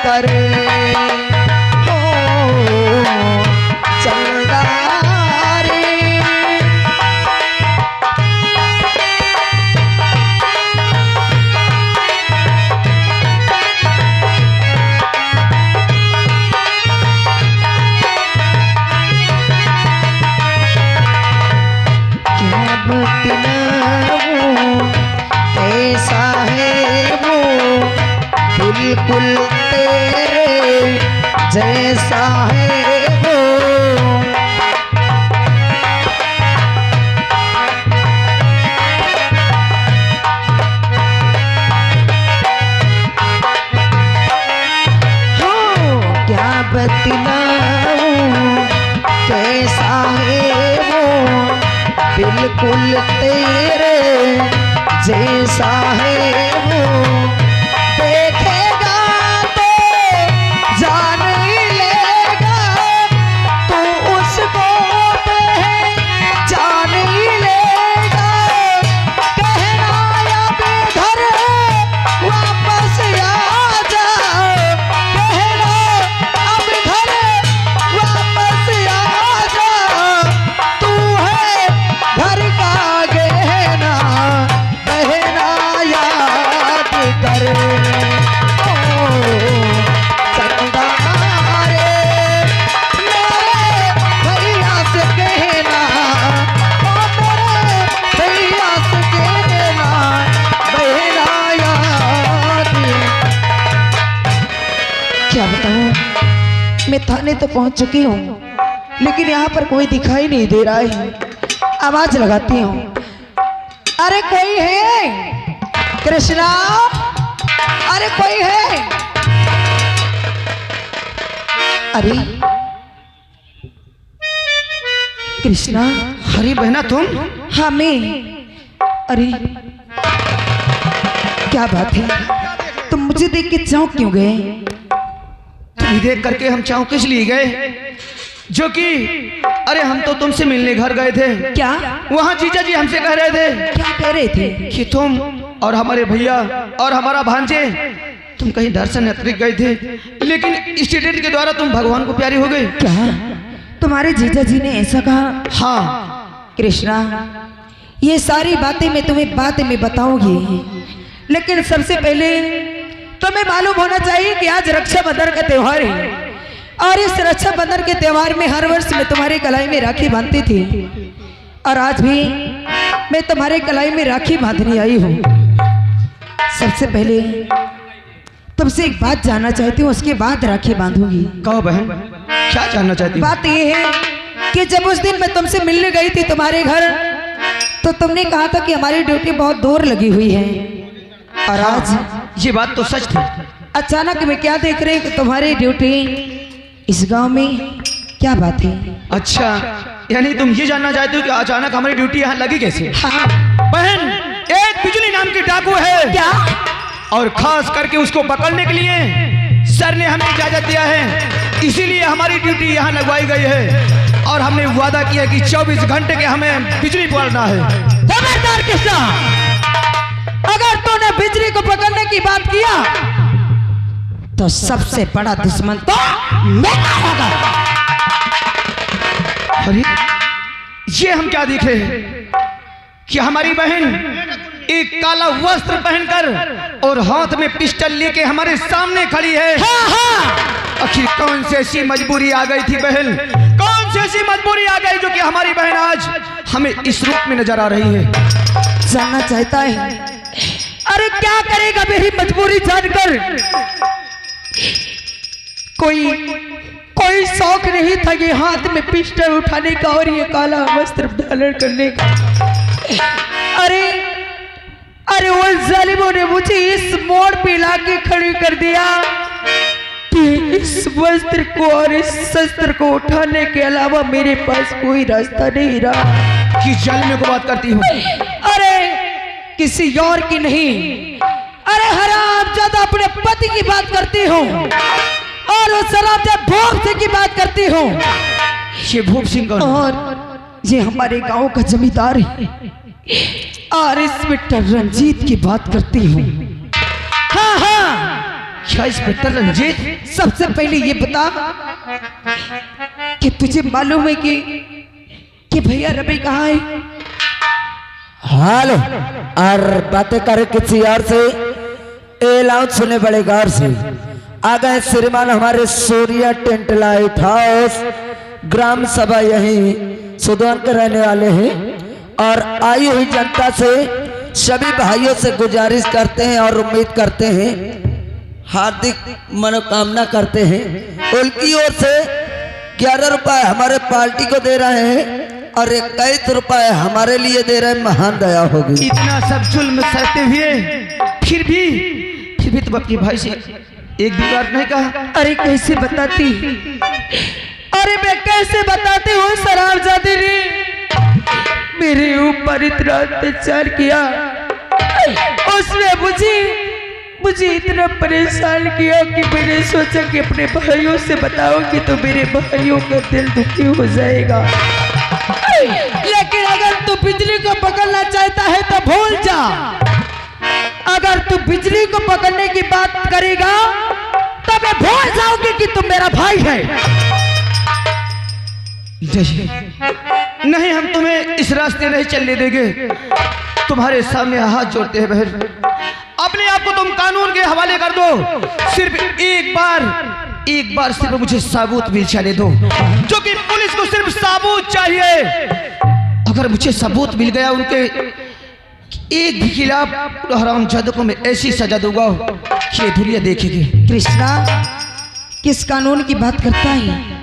करे हो चलदा रे। क्या बतलाऊं कैसा है वो बिल्कुल तेरे जैसा है वो। हो क्या बतलाऊं कैसा है वो बिल्कुल तेरे जैसा है वो। देखेगा तो जान ही लेगा तू उसको जान ही लेगा। कहना अब घर वापस आ जा, कहना अब घर वापस आ जा। तू है घर का गहना बहना याद कर ओ चंदा रे। मेरे भैया से कहना ओ मेरे भैया से कहना बहना याद। क्या बताऊं, मैं थाने तो पहुंच चुकी हूँ लेकिन यहाँ पर कोई दिखाई नहीं दे रहा है। आवाज लगाती हूँ, अरे कोई है कृष्णा, अरे कोई है। अरे कृष्णा, अरे बहना तुम? हाँ मैं। अरे क्या बात है, तुम मुझे देख के चौंक क्यों गए? तुम्हें देख करके हम चौंक किस लिए गए? जो कि अरे हम तो तुमसे मिलने घर गए थे। क्या? वहाँ जीजा जी हमसे कह रहे थे क्या कह रहे थे? कि तुम और हमारे भैया और हमारा भांजे तुम कहीं दर्शन यात्रिक गए थे, लेकिन स्टेटेट के द्वारा तुम भगवान को प्यारी हो गए। क्या तुम्हारे जीजा जी ने ऐसा कहा? हाँ कृष्णा, ये सारी बातें मैं तुम्हें बाद में बताऊंगी, लेकिन सबसे पहले तुम्हें मालूम होना चाहिए कि आज रक्षाबंधन का त्योहार है और इस रक्षाबंधन के त्योहार में हर वर्ष मैं तुम्हारे कलाई में राखी बांधती थी और आज भी मैं तुम्हारे कलाई में राखी बांधने आई हूँ। सबसे पहले तुमसे एक बात जानना चाहती हूँ, उसके बाद राखी बांधूंगी। कहो बहन, क्या जानना चाहती हो? बात ये है कि जब उस दिन मैं तुमसे मिलने गई थी तुम्हारे घर, तो तुमने कहा था कि हमारी ड्यूटी बहुत दूर लगी हुई है और आज ये बात तो सच थी। अचानक मैं क्या देख रही कि तुम्हारी ड्यूटी इस गांव में। क्या बात है? अच्छा, यानी तुम ये जानना चाहते हो कि अचानक हमारी ड्यूटी यहाँ लगी कैसे? हाँ। बहन, एक बिजली नाम की डाकू है। क्या? और खास करके उसको पकड़ने के लिए सर ने हमें इजाजत दिया है, इसीलिए हमारी ड्यूटी यहाँ लगवाई गई है और हमने वादा किया कि 24 घंटे के हमें बिजली पकड़ना है। खबरदार कृष्णा, अगर तूने बिजली को पकड़ने की बात किया तो सबसे बड़ा दुश्मन तो मैं होगा। अरे ये हम क्या देख रहे हैं कि हमारी बहन एक काला वस्त्र पहनकर और हाथ में पिस्टल लेके हमारे सामने खड़ी है। हाँ हाँ। आखिर कौन सी ऐसी मजबूरी आ गई थी बहन, कौन सी ऐसी मजबूरी आ गई जो कि हमारी बहन आज हमें इस रूप में नजर आ रही है? जानना चाहता है? अरे क्या करेगा मेरी मजबूरी जानकर? कोई शौक नहीं था ये हाथ में पिस्टल उठाने का और ये काला वस्त्र धारण करने का। अरे वो जालिमों ने मुझे इस मोड़ पे लाके खड़ी कर दिया कि इस वस्त्र को और इस शस्त्र को उठाने के अलावा मेरे पास कोई रास्ता नहीं रहा। कि जालिमों को बात करती हूँ? अरे किसी और की नहीं, अरे हरामजादा अपने पति की बात करती हूँ और वो शराबजादा भूप सिंह की बात करती हूँ। ये भूप सिंह कौन? और ये हमारे गांव का जमींदार है और इंस्पेक्टर रंजीत की बात करती हूँ। हाँ हाँ, क्या इंस्पेक्टर रंजीत? सबसे पहले ये बता कि तुझे मालूम है कि भैया रवि कहाँ है? हालो और बातें करे किसी और से एलाउंस सुने बड़े गौर से। आ गए श्रीमान हमारे सूर्या टेंट लाइट हाउस, ग्राम सभा यही सुदौन के रहने वाले हैं और आई हुई जनता से सभी भाइयों से गुजारिश करते हैं और उम्मीद करते हैं, हार्दिक मनोकामना करते हैं। उनकी ओर से 11 रुपए हमारे पार्टी को दे रहे हैं और 21 रुपए हमारे लिए दे रहे हैं। महान दया होगी। इतना सब जुल्म सहते हुए फिर भी तुम अपने भाई से एक भी बात नहीं कहा? अरे कैसे बताती, अरे मैं कैसे बताती हूँ शराबजादी ने मेरे ऊपर इतना अत्याचार किया। उसने मुझे इतना परेशान किया कि मैंने सोचा कि अपने भाइयों से बताऊंगी तो मेरे भाइयों का दिल दुखी हो जाएगा। लेकिन अगर तू बिजली को पकड़ना चाहता है तो भूल जा। अगर तू बिजली को पकड़ने की बात करेगा तो मैं भूल जाऊंगी कि तुम मेरा भाई है। नहीं, हम तुम्हें इस रास्ते नहीं चलने देंगे। तुम्हारे सामने हाथ जोड़ते हैं बहन, अपने आप को तुम कानून के हवाले कर दो। सिर्फ एक बार सिर्फ मुझे सबूत मिल जाने दो, जो कि पुलिस को सिर्फ सबूत चाहिए। अगर मुझे सबूत मिल गया उनके एक भी खिलाफ, तो हरामजादों को मैं ऐसी सजा दूंगा ये दुनिया देखेगी। कृष्णा, किस कानून की बात करता है?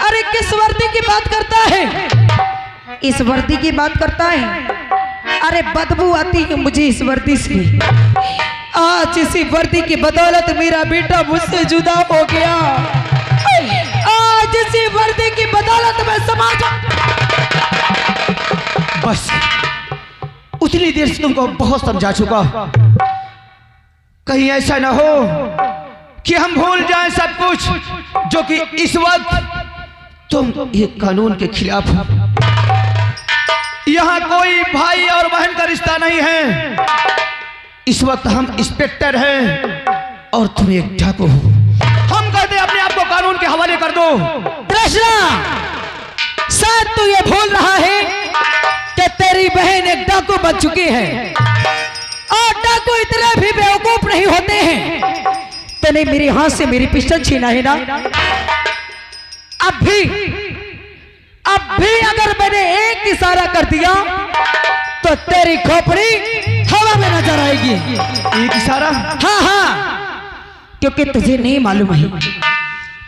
अरे किस वर्दी की बात करता है? इस वर्दी की बात करता है? अरे बदबू आती है मुझे इस वर्दी से। आज इसी वर्दी की बदौलत मेरा बेटा मुझसे जुदा हो गया। आज इसी वर्दी की बदौलत मैं समाज। बस उतनी देर से तुमको बहुत समझा चुका। कहीं ऐसा ना हो कि हम भूल जाएं सब कुछ, जो कि इस वक्त तुम एक कानून के खिलाफ हो। यहाँ कोई भाई और बहन का रिश्ता नहीं है। इस वक्त हम इंस्पेक्टर हैं और तुम एक डाकू हो। हम कहते हैं अपने आप को कानून के हवाले कर दो। कृष्णा, शायद तू ये भूल रहा है कि तेरी बहन एक डाकू बन चुकी है और डाकू इतने भी बेवकूफ नहीं होते हैं। तूने मेरे हाथ से मेरी पिस्टल छीना है ना? अब भी अगर मैंने एक इशारा कर दिया तो तेरी खोपड़ी हवा में नजर आएगी। एक इशारा? हाँ, क्योंकि तुझे नहीं मालूम है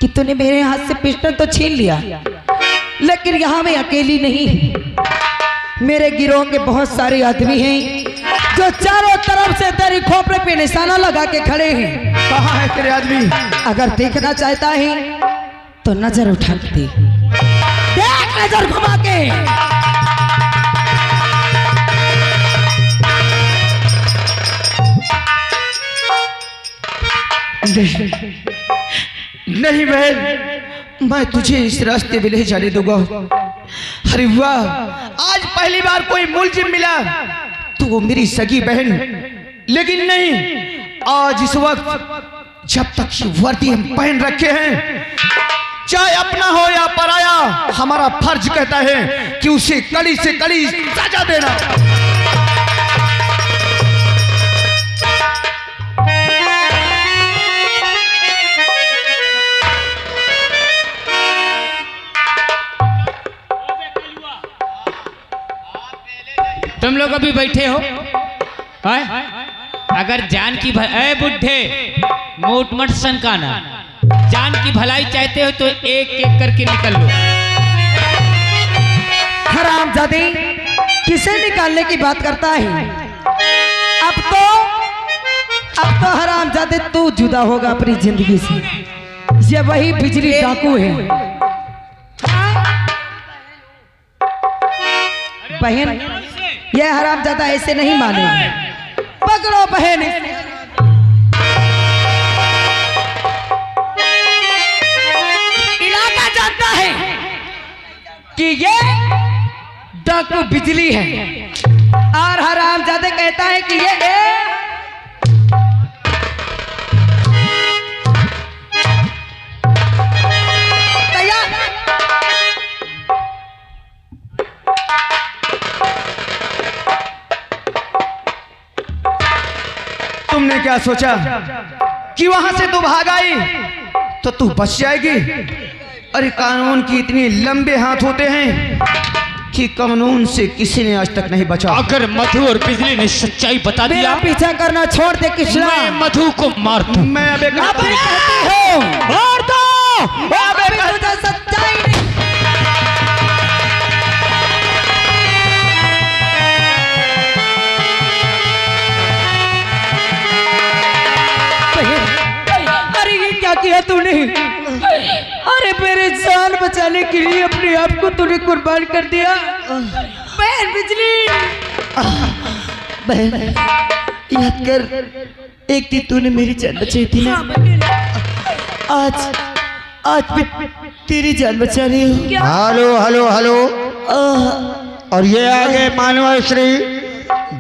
कि तूने मेरे हाथ से पिस्टल तो छीन लिया, लेकिन यहाँ मैं अकेली नहीं। मेरे गिरोह के बहुत सारे आदमी हैं जो चारों तरफ से तेरी खोपड़ी पे निशाना लगा के खड़े हैं। कहाँ है तेरे आदमी? अगर देखना चाहता है तो नजर उठा के देख, नजर घुमा के। नहीं बहन, मैं तुझे इस रास्ते में नहीं जाने दूंगा। अरे वाह, आज पहली बार कोई मुलजिम मिला तो वो मेरी सगी बहन। लेकिन नहीं, आज इस वक्त जब तक ये वर्दी हम पहन रखे हैं, चाहे अपना हो या पराया, हमारा फर्ज कहता है कि उसे कड़ी से कड़ी सजा देना। तुम लोग अभी बैठे हो? अगर जान की ए बुढ़े मोट मट सनकाना, जान की भलाई चाहते हो तो एक एक करके निकल लो। हरामजादे, किसे निकालने की बात करता है? अब तो हरामजादे तू जुदा होगा अपनी जिंदगी से। ये वही बिजली डाकू है। बहन, ये हरामजादा ऐसे नहीं मानेगा। पकड़ो बहन। इलाका जानता है कि ये डाकू बिजली है और हरामजादे कहता है कि ये क्या सोचा कि वहां से तू भाग आई तो तू बच जाएगी? अरे कानून की इतनी लंबे हाथ होते हैं कि कानून से किसी ने आज तक नहीं बचा। अगर मधु और बिजली ने सच्चाई बता मेरा दिया, पीछा करना छोड़ दे कृष्णा। मैं मधु को मार दूं। मैं अबे अबे कहती हूँ, मार दो। अबे तुझे सच्चाई नहीं। अरे ये क्या किया तूने? अरे मेरे जान बचाने के लिए अपने आप को तूने कुर्बान कर दिया। बहन बिजली, बहन याद कर, एक दिन तूने मेरी जान बचाई थी ना। आज मैं तेरी जान बचा रही हूँ। Hello hello hello. और ये आगे मानव श्री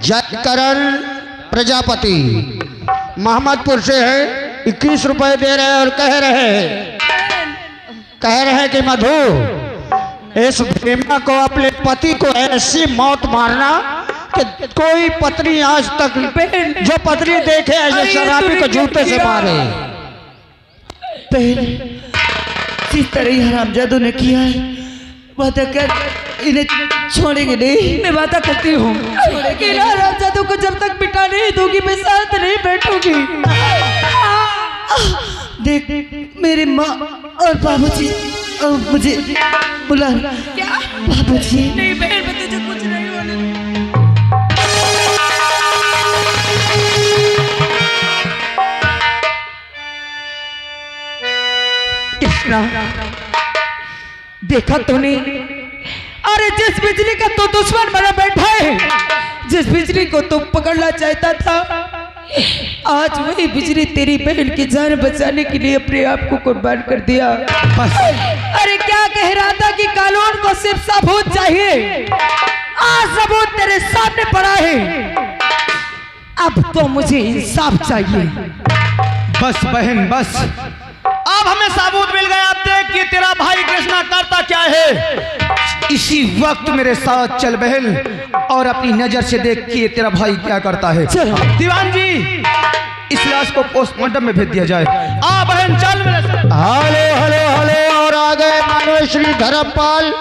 जयकरण प्रजापति मोहम्मदपुर से है, 21 रुपए दे रहे हैं और कह रहे हैं कि मधु, इस प्रेमा को, अपने पति को ऐसी मौत मारना कि कोई पत्नी आज तक जो पत्नी देखे ऐसे शराबी को जूते से मारे। बहन, जिस तरह ही हरामजादों ने किया है, वादा कर इन्हें छोड़ेंगे नहीं। मैं वादा करती हूँ कि हरामजादों को जब तक मिटा नहीं दूंगी मैं साथ नहीं बैठूंगी। देख, मेरे माँ और बाबूजी मुझे बुला। क्या? बाबूजी नहीं बहन, मैं तुझे कुछ नहीं होने। कृष्णा, देखा तूने? अरे जिस बिजली का तू दुश्मन बना बैठा है, जिस बिजली को तू पकड़ना चाहता था, आज वही बिजली तेरी बहन की जान बचाने के लिए अपने आप को कुर्बान कर दिया। अरे क्या कह रहा था कि कानून को सिर्फ सबूत चाहिए, आज सबूत तेरे सामने पड़ा है, अब तो मुझे इंसाफ चाहिए। बस बहन बस, अब हमें सबूत मिल गया। अब देख कि तेरा भाई कृष्णा करता क्या है। इसी वक्त मेरे साथ चल बहन, और अपनी नजर से देख कि ये तेरा भाई क्या करता है। दीवान जी, इस लाश को पोस्टमार्टम में भेज दिया जाए। आ बहन चल मेरे साथ। Hello hello hello. और आगे मानव श्री धर्मपाल,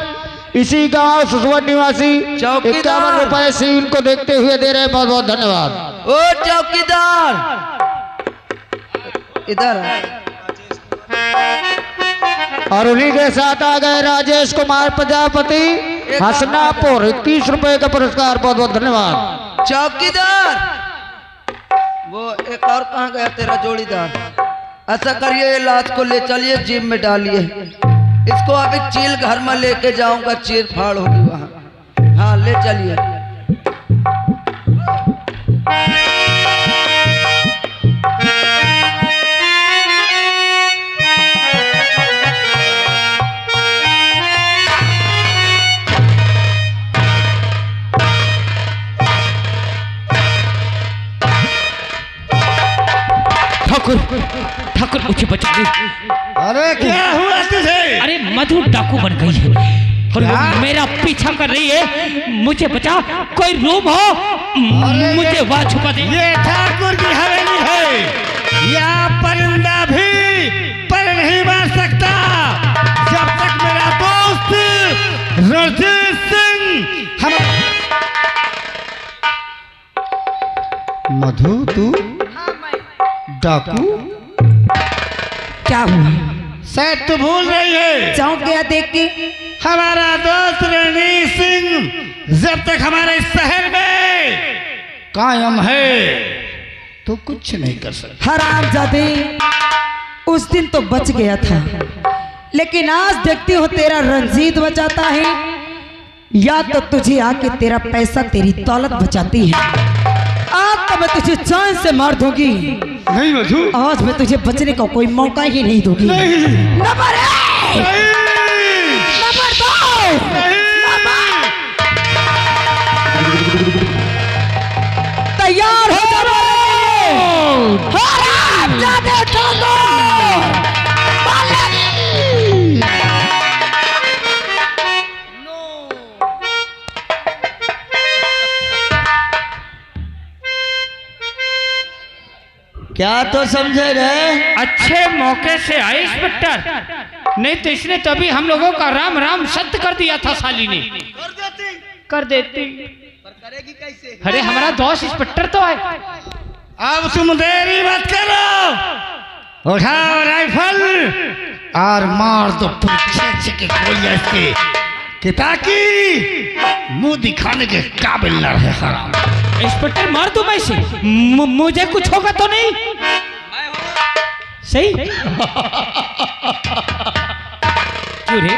इसी गांव सुसवन निवासी, 51 रुपए से इनको देखते हुए दे रहे हैं। बहुत बहुत धन्यवाद। ओ चौकीदार, इधर। और उन्हीं के साथ आ गए राजेश कुमार प्रजापति हसनापुर, 21 रुपए का पुरस्कार। बहुत बहुत धन्यवाद। चौकीदार, वो एक और कहाँ गया तेरा जोड़ीदार? ऐसा करिए, लाश को ले चलिए, जिम में डालिए इसको। अभी चील घर में लेके जाऊंगा, चीर फाड़ होगी वहाँ। हाँ, ले चलिए। ठाकुर, ठाकुर मुझे बचा ले। अरे क्या हुआ तुझे? अरे मधु डाकू बन गई है और वो मेरा पीछा कर रही है, मुझे बचा। कोई रूम हो, मुझे वहां छुपा दे। ये ठाकुर की हवेली है, यहाँ परिंदा भी पर नहीं मार सकता जब तक मेरा दोस्त रणजीत सिंह हम। मधु, तू डाकू? क्या हुआ? शायद तू भूल रही है, जाऊं क्या देख के? हमारा दोस्त रणजीत सिंह जब तक हमारे शहर में कायम है तो कुछ नहीं कर सकता। हरामजादे, उस दिन तो बच गया था, लेकिन आज देखती हो तेरा रंजीत बचाता है, या तो तुझे आके तेरा पैसा, तेरी दौलत बचाती है। आज तो मैं तुझे जान से मार दूंगी। नहीं मधु, आज मैं तुझे बचने का कोई मौका ही नहीं दूंगी। नंबर एक! नंबर दो! तैयार हो जाओ। हरामजादे ठाकुर! क्या तो समझे रे? अच्छे मौके से आए इंस्पेक्टर, नहीं तो इसने तभी हम लोगों का राम राम सत्य कर दिया था साली ने। कर देती पर करेगी कैसे? अरे हमारा दोस्त इंस्पेक्टर तो है। अब तुम देरी मत करो, उठाओ राइफल और मार दो पूछे के गोलियां इसके कि ताकि मुंह दिखाने के काबिल न रहे। हराम इंस्पेक्टर मार दो मैं इसे, मुझे कुछ होगा तो नहीं? सही क्यों रे?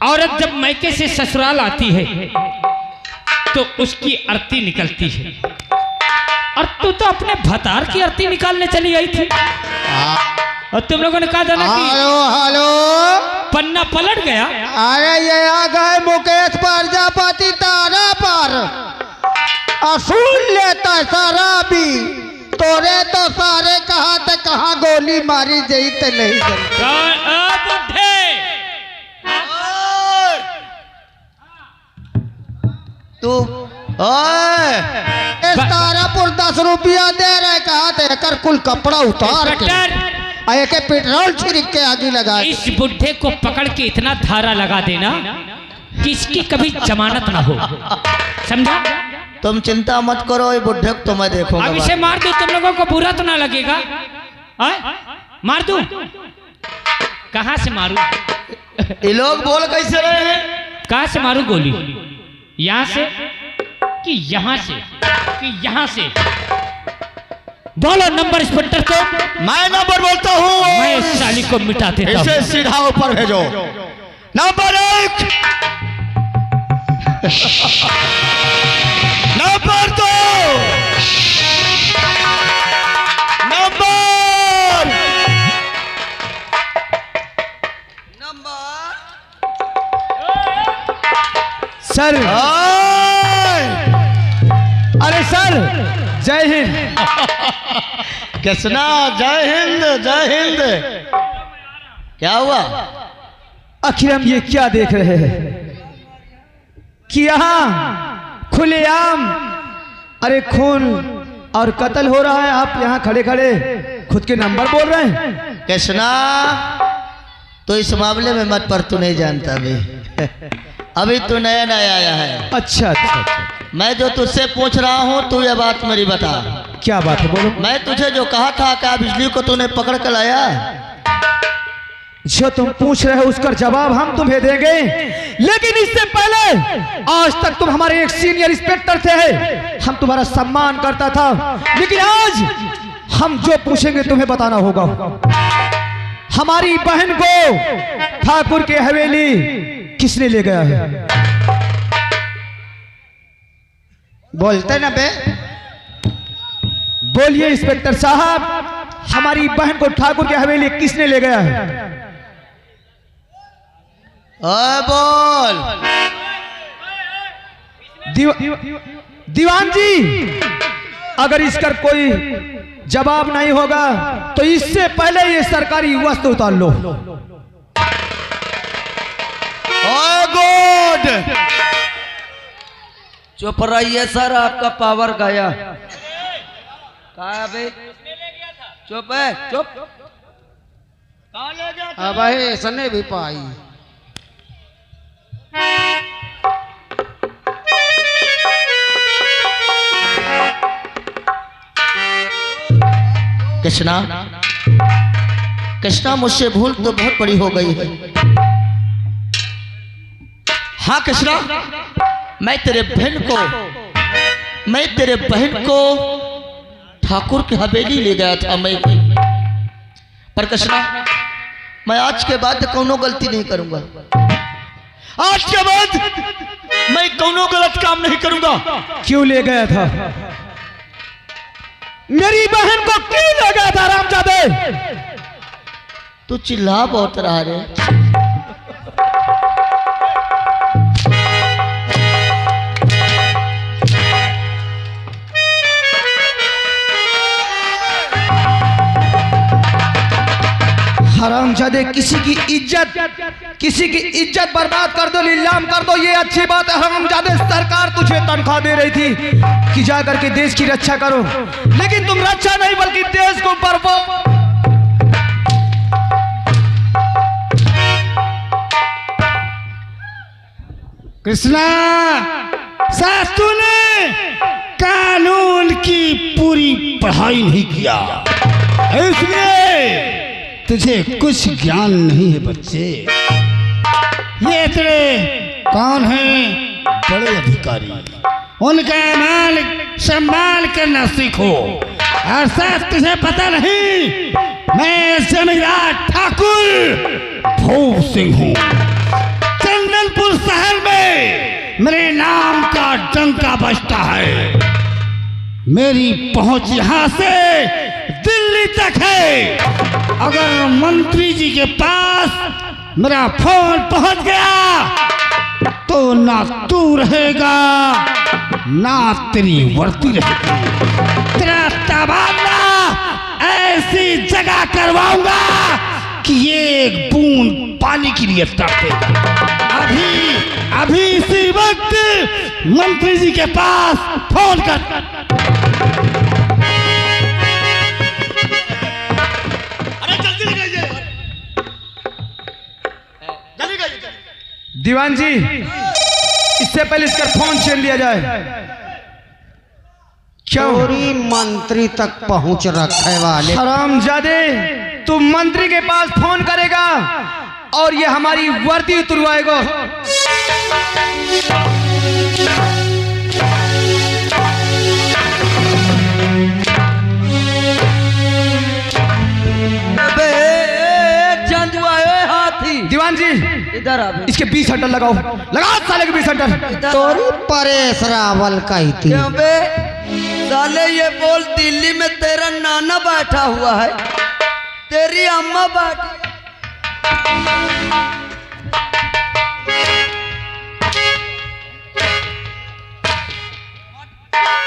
औरत जब मैके से ससुराल आती है तो उसकी अर्थी निकलती है, और तू तो अपने भतार की अर्थी निकालने चली आई थी, और तुम लोगों ने कहा था ना कि हेलो पन्ना पलट गया। अरे ये आ गए मुकेश प्रजापति तारा पर, असूल लेता शराबी, तोरे तो सारे कहा थे कहाँ गोली मारी गई ते नहीं बुढ़े तू ओए इस तारापुर 10 रुपया दे रहे, कहा थे कर कुल कपड़ा उतार के इंस्पेक्टर, एक पेट्रोल छिड़क के आगे लगा। इस बुढ़े को पकड़ के इतना धारा लगा देना कि इसकी कभी जमानत ना हो, समझा? तुम चिंता मत करो, ये बुढ़े को तो मैं देखूंगा। अब इसे मार दो, तुम लोगों को बुरा तो ना लगेगा? मार दो? कहाँ से मारू? ये लोग बोल कैसे रहे हैं? कहाँ से मारू गोली? यहाँ से कि यहाँ से कि यहाँ से? बोलो नंबर इंस्पेक्टर। तो मैं नंबर बोलता हूँ, मैं इस साली को मिटा देता हूँ। इसे सीधा ऊपर भेजो। नंबर 1, नंबर 2, सर, अरे सर, जय हिंद। कृष्णा जय हिंद जय हिंद। क्या हुआ? आखिर हम ये क्या देख रहे हैं कि यहाँ खुलेआम अरे खून और कत्ल हो रहा है, आप यहाँ खड़े खड़े खुद के नंबर बोल रहे हैं। कृष्णा तो इस मामले में मत पर, तू नहीं जानता अभी तू नया नया आया है। अच्छा अच्छा अच्छा, मैं जो तुझसे पूछ रहा हूँ तू ये बात मेरी बता। क्या बात है, बोलो। मैं तुझे जो कहा था क्या बिजली को तूने पकड़ कर लाया? जो तुम पूछ रहे हो उसका जवाब हम तुम्हें देंगे, लेकिन इससे पहले आज तक तुम हमारे एक सीनियर इंस्पेक्टर थे, हम तुम्हारा सम्मान करता था, लेकिन आज हम जो पूछेंगे तुम्हें बताना होगा। हमारी बहन को ठाकुर के हवेली किसने ले गया है? बोलते ना बे। बोलिए इंस्पेक्टर साहब, हमारी बहन को ठाकुर के हवेली किसने ले गया है? बोल। दीवान जी, अगर इसका कोई जवाब नहीं होगा तो इससे पहले ये सरकारी वस्तु उतार लो। गुड। चुप रहिए सर, आपका पावर गया। कहा बे? चुप है, चुप। अब इसने भी पाई। कृष्णा, कृष्णा मुझसे भूल तो बहुत बड़ी हो गई है। हाँ कृष्णा, मैं तेरे बहन को ठाकुर की हवेली ले गया था मैं। पर कृष्णा, मैं आज के बाद कोनो गलती नहीं करूंगा। आज के बाद मैं कोनो गलत काम नहीं करूंगा। क्यों ले गया था? मेरी बहन को क्यों ले गया था रामजादे? तू चिल्ला बहुत रहा रे। हरामजादे किसी की इज्जत बर्बाद कर दो, नीलाम कर दो, ये अच्छी बात है। हरामजादे सरकार तुझे तनख्वाह दे रही थी कि जा करके देश की रक्षा करो, लेकिन तुम रक्षा नहीं बल्कि देश को बर्बाद। कृष्णा, साथ तूने कानून की पूरी पढ़ाई नहीं किया, इसलिए तुझे कुछ ज्ञान नहीं है बच्चे। ये तेरे कौन हैं? बड़े अधिकारी, उनका मान सम्मान करना सीखो। और साथ तुझे पता नहीं, मैं जमींदार ठाकुर भूप सिंह हूँ। चंदनपुर शहर में मेरे नाम का डंका बजता है। मेरी पहुंच यहाँ से दिल्ली तक है। अगर मंत्री जी के पास मेरा फोन पहुंच गया तो ना तू रहेगा ना तेरी वर्दी रहेगी। तेरा तबादला ऐसी जगह करवाऊंगा कि ये एक बूंद पानी के लिए तड़पेगा। अभी इसी वक्त मंत्री जी के पास फोन कर। दीवान जी, इससे पहले इसका फोन छीन लिया जाए। क्यों? चोरी मंत्री तक पहुंच रखे वाले हरामजादे, तू मंत्री के पास फोन करेगा और ये हमारी वर्दी उतरवाएगा। दीवान जी, इधर आ बे। इसके 20 हंटर लगाओ, लगाओ साले के 20 हंटर। तोरी परेश रावल कही थी। क्यों बे? साले ये बोल, दिल्ली में तेरा नाना बैठा हुआ है, तेरी अम्मा बैठी।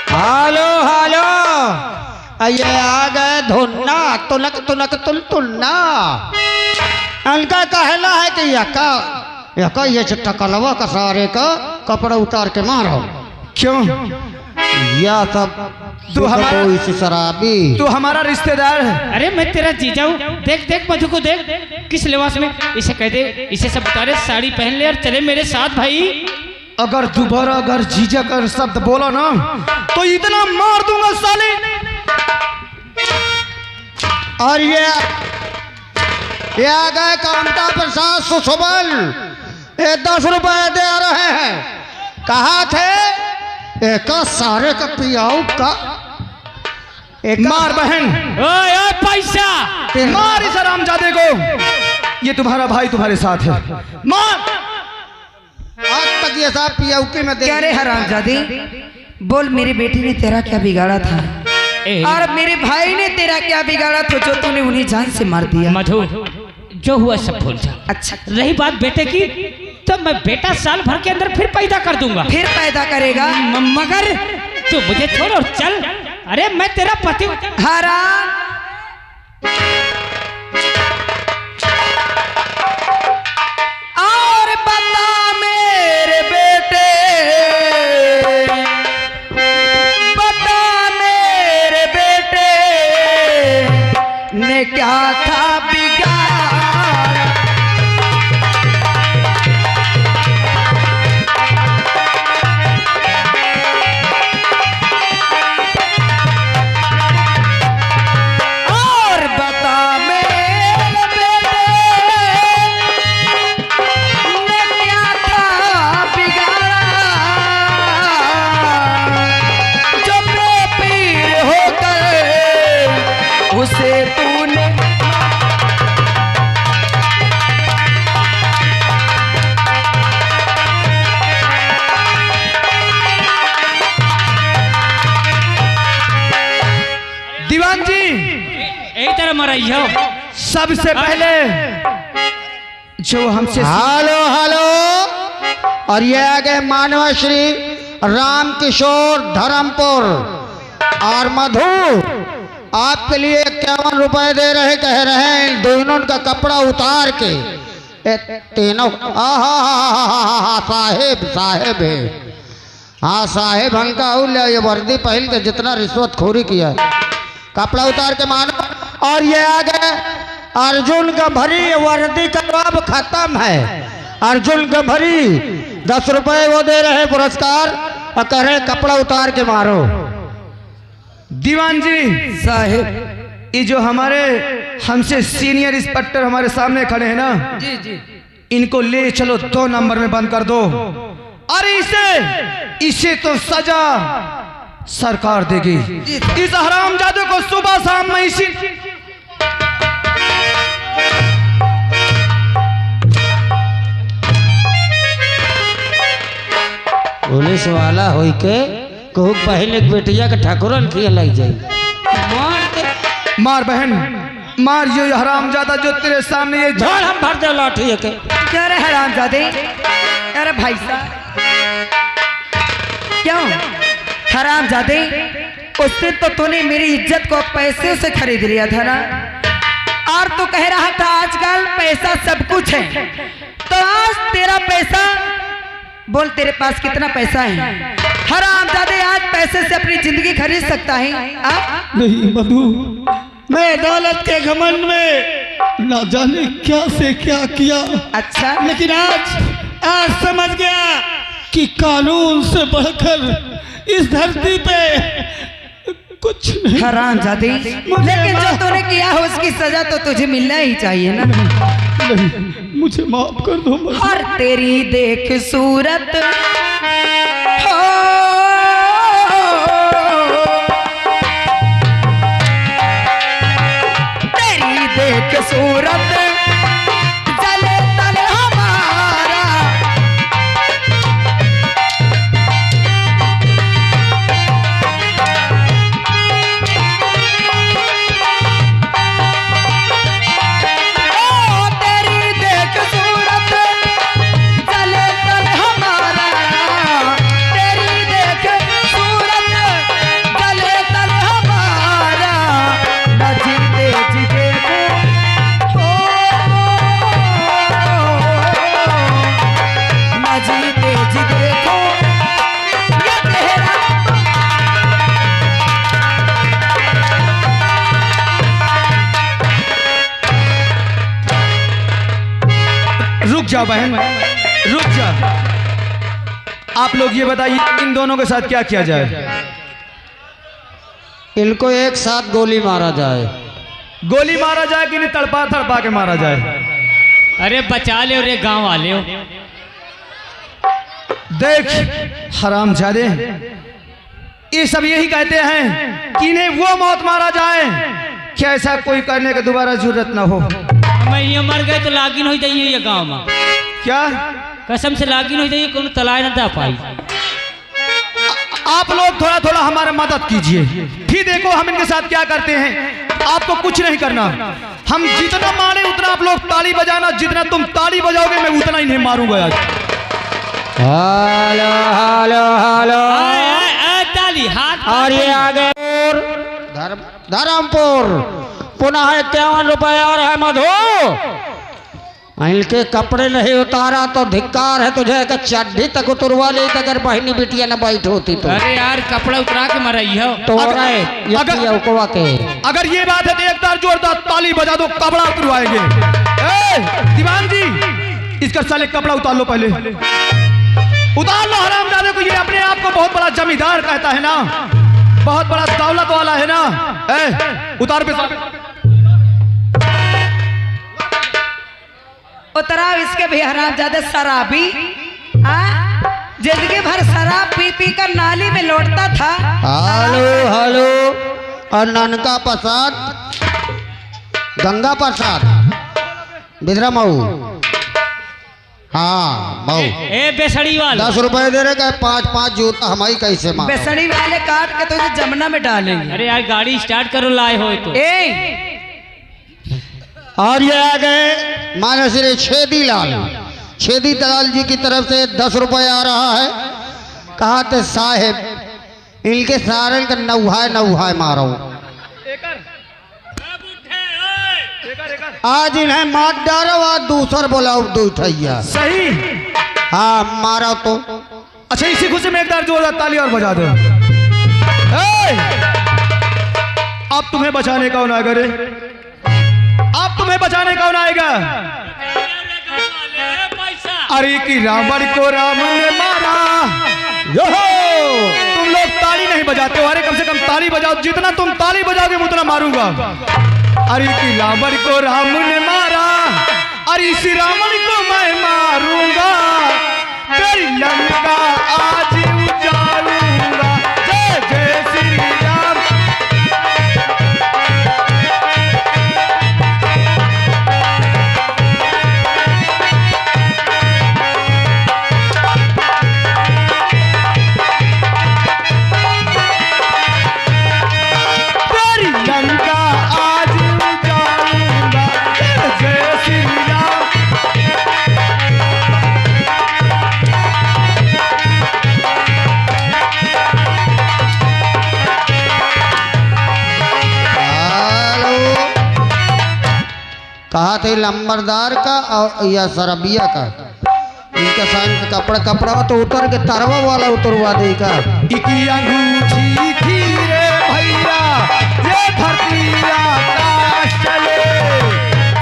हेलो हेलो, ये आ गए धुन्ना तुनक तुनक तुलना। उनका कहना है कि यका ये टकलवा का सारे का कपड़ा उतार के मारो। क्यों? या सब तू हमारा इसी शराबी, तू हमारा रिश्तेदार है। अरे मैं तेरा जीजा हूँ। देख देख मधु को देख, किस लिबास में। इसे कह दे, इसे सब उतारे, साड़ी पहन ले और चले मेरे साथ भाई। अगर दोबारा अगर जीजा का शब्द बोला ना तो इतना मार दूंगा साले। और ये आ गए कामता प्रसाद सुशोभन, ये 10 रुपए दे रहे हैं। कहा थे एक सारे का पियाऊ का एक मार बहन, ओए ओए पैसा मार इस हरामजादे को। ये तुम्हारा भाई तुम्हारे साथ है, मार। आज तक ये साहब पियाऊकी में क्या रे हरामजादी, बोल मेरी बेटी ने तेरा क्या बिगाड़ा था और मेरे भाई ने तेरा क्या बिगाड़ा था जो तूने उन्हें जान से मार दिया? मधु, जो हुआ सब भूल जा। अच्छा, रही बात बेटे की, तो मैं बेटा साल भर के अंदर फिर पैदा कर दूंगा। फिर पैदा करेगा? मगर तू मुझे छोड़ और चल। अरे मैं तेरा पति हूं। हराम, और बता मेरे बेटे, बता मेरे बेटे ने क्या था बिगाड़ा। और बता मेरे बेटे ने क्या था बिगाड़ा, जो बेपीर होकर उसे तूने। दीवान जी, एक तरह मराई हो। सबसे पहले जो हमसे हेलो हेलो, और ये आ गए मानव श्री राम किशोर धर्मपुर और मधु, आपके लिए 51 रुपए दे रहे, कह रहे हैं दोनों का कपड़ा उतार के तीनों। साहेब साहेब है, हाँ साहेब हंका ये वर्दी पहन के जितना रिश्वत खोरी किया, कपड़ा उतार के मानो। और ये आ गए अर्जुन गंभरी, वर्दी का अब खत्म है। अर्जुन गंभरी 10 रुपए वो दे रहे पुरस्कार और कह रहे कपड़ा उतार के मारो। दीवान जी साहेब, ये जो हमारे हमसे सीनियर इंस्पेक्टर हमारे सामने खड़े हैं ना, जी जी, इनको ले चलो 2 नंबर में बंद कर दो। अरे इसे तो सजा सरकार देगी। इस हरामजादे को सुबह शाम में इसी पुलिस वाला होई के कहू पहले बेटिया के ठाकुरन किए लग जाए। मार बहन मार, ये हरामजादा जो तेरे सामने ये झाड़ हम भर दे लाठी के। क्या रे हरामजादे? अरे भाई साहब, क्यों हरामजादे? उस दिन तो तूने मेरी इज्जत को पैसे से खरीद लिया था ना, और तू कह रहा था आजकल पैसा सब कुछ है। तो आज तेरा पैसा, बोल तेरे पास कितना पैसा है? हरामजादे आज पैसे से अपनी जिंदगी खरीद सकता है? नहीं मधु, मैं दौलत के घमंड में ना जाने क्या से क्या किया। अच्छा, लेकिन आज समझ गया कि कानून से बढ़कर इस धरती पे कुछ नहीं। हरामजादे, लेकिन जो तूने किया हो उसकी सजा तो तुझे मिलना ही चाहिए ना। नहीं, मुझे माफ कर दो मधु। और तेरी देख सूरत हो, तेरी देख सूरत जले तल हमारा, रुक जा बहन, रुक जा। आप लोग ये बताइए इन दोनों के साथ क्या किया जाए? इनको एक साथ गोली मारा जाए। गोली मारा जाए कि नहीं तड़पा तड़पा के मारा जाए? अरे बचा ले रे गांव वाले हो। देख हरामजादे, ये सब यही कहते हैं कि इन्हें वो मौत मारा जाए कि ऐसा कोई करने की दोबारा जरूरत ना हो। मैं ये मर गए तो लागिन हो जाइए ये गांव में। क्या कसम से लागिन हो जाइए, कौन तलाय ना दा पाई। आप लोग थोड़ा थोड़ा हमारा मदद कीजिए, फिर देखो हम इनके साथ क्या करते हैं। आपको कुछ नहीं करना, हम जितना मारे उतना आप लोग ताली बजाना, जितना तुम ताली बजाओगे मैं उतना इन्हें मारूंगा आज। हालो हालो हालो, ताली हाथ। और ये आ गए धर्मपुर, पुनः 51 रुपए और है मधु। इनके कपड़े नहीं उतारा तो धिक्कार है तुझे, कि चड्ढी तक उतरवा ले, अगर बहनी बिटिया न बैठ होती तो। अरे यार कपड़ा उतरा के मराई हो तो अगर ये बात है तो एक बार जोरदार ताली बजा दो, कपड़ा उतरवाएंगे। दीवान जी इसका साले कपड़ा उतार लो, पहले उतार लो हरामजादे को। ये अपने आप को बहुत बड़ा जमींदार कहता है ना, बहुत बड़ा दौलत वाला है ना। उतार पे उतराव इसके भी हरामजादे शराबी। जिंदगी भर शराब पी पी कर नाली में लौटता था। हेलो हेलो, और ननका प्रसाद, गंगा प्रसाद, बिद्रा मऊ, हाँ मऊ। ए बेसड़ी वाला 10 रुपए दे रहे, कहे 5-5 जूता हमारी कैसे मार। बेसड़ी वाले काट के तुझे जमुना में डालेंगे। अरे यार गाड़ी स्टार्ट करो, लाए हो तो। और ये आ गए माने श्री छेदी लाल जी की तरफ से 10 रुपए आ रहा है। कहा थे साहेब इनके सारे का नौहाय मारो। आज इन्हें मार डालो और दूसर बोलाओ दो उठैया। सही। हाँ मारो तो। अच्छा इसी खुशी में एक बार जोरदार ताली और बजा दो। अब तुम्हें बचाने कौन आएगा रे? अब तुम्हें बचाने कौन आएगा? अरे कि रावण को राम ने मारा। तुम लोग ताली नहीं बजाते हो। अरे कम से कम ताली बजाओ। जितना तुम ताली बजाओगे मैं उतना मारूंगा। अरे कि रावण को राम ने मारा, अरे इसी रावण को मैं मारूंगा, तेरी लंका आज उजाड़ूंगा। जय जय श्री राम। तेरी लंका आज उजाड़ूंगा। जय जय श्री राम। कहा थे लंबरदार का और या सरबिया का, इनका साइन कपड़ा तो उतर के तरवा वाला उतरवा देगा। इकी अंगूठी थी रे भैया, ये धरती आकाश चले,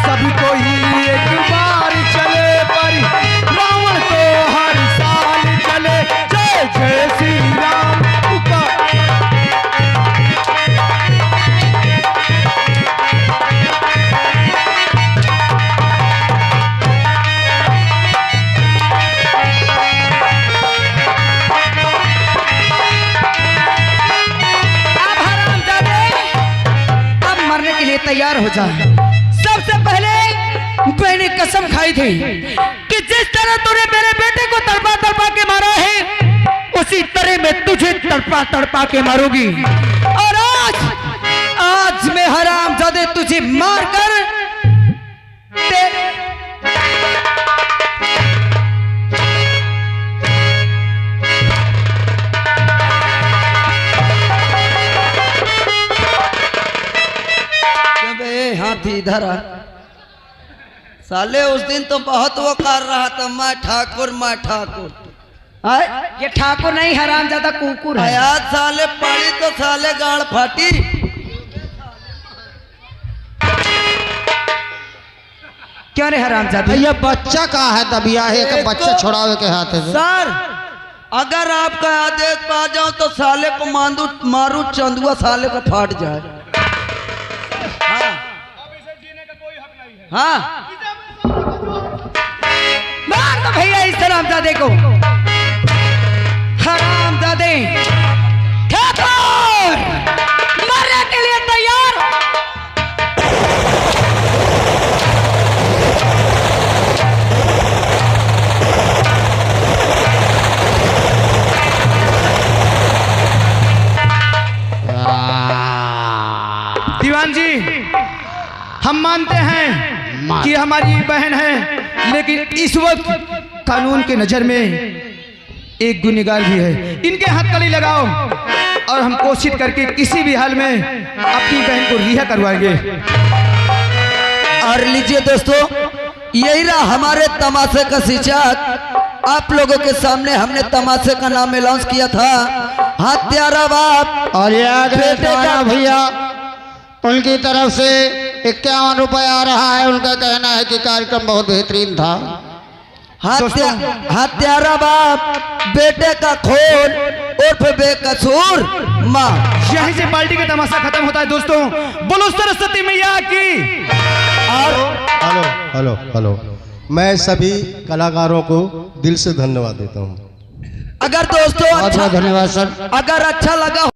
सभी को ही एक बार चले, पर रावण तो हर साल चले। जय जय श्री राम। तैयार हो जाए। सबसे पहले मैंने कसम खाई थी कि जिस तरह तूने मेरे बेटे को तड़पा तड़पा के मारा है, उसी तरह मैं तुझे तड़पा तड़पा के मारूंगी। और आज मैं हरामजादे तुझे मारकर हाथी इधर आ। साले उस दिन तो बहुत वो कर रहा था, मैं ठाकुर मैं ठाकुर। ये ठाकुर नहीं हरामजादा कुकुर है। आज साले पड़ी तो साले गाड़ फाटी। क्यों रे हरामजादा? ये बच्चा कहाँ है? दबिया है कि बच्चा छोड़ावे के हाथ से। सर अगर आपका आदेश पा जाऊं तो साले को मारू चंदुआ साले को फाट जाए। हाँ मार दो भैया इस हरामजादे को। हरामजादे ठाकुर मरने के लिए तैयार। दीवान जी हम मानते हैं कि हमारी बहन है, लेकिन इस वक्त कानून के नजर में एक गुनहगार भी है। इनके हाथ कड़ी लगाओ और हम कोशिश करके किसी भी हाल में अपनी बहन को रिहा करवाएंगे। और लीजिए दोस्तों, यही रहा हमारे तमाशे का शीर्षक। आप लोगों के सामने हमने तमाशे का नाम अनाउंस किया था, हत्यारा बाप। और ये आगे भैया उनकी तरफ से 51 रुपए आ रहा है। उनका कहना है कि कार्यक्रम बहुत बेहतरीन था। हत्यारा बाप बेटे का खून उर्फ बेकसूर माँ। यहीं से पार्टी का तमाशा खत्म होता है दोस्तों। बोलो सरस्वती मैया की। हेलो हेलो हेलो, मैं सभी कलाकारों को दिल से धन्यवाद देता हूँ। अगर दोस्तों बहुत बहुत धन्यवाद सर। अगर अच्छा लगा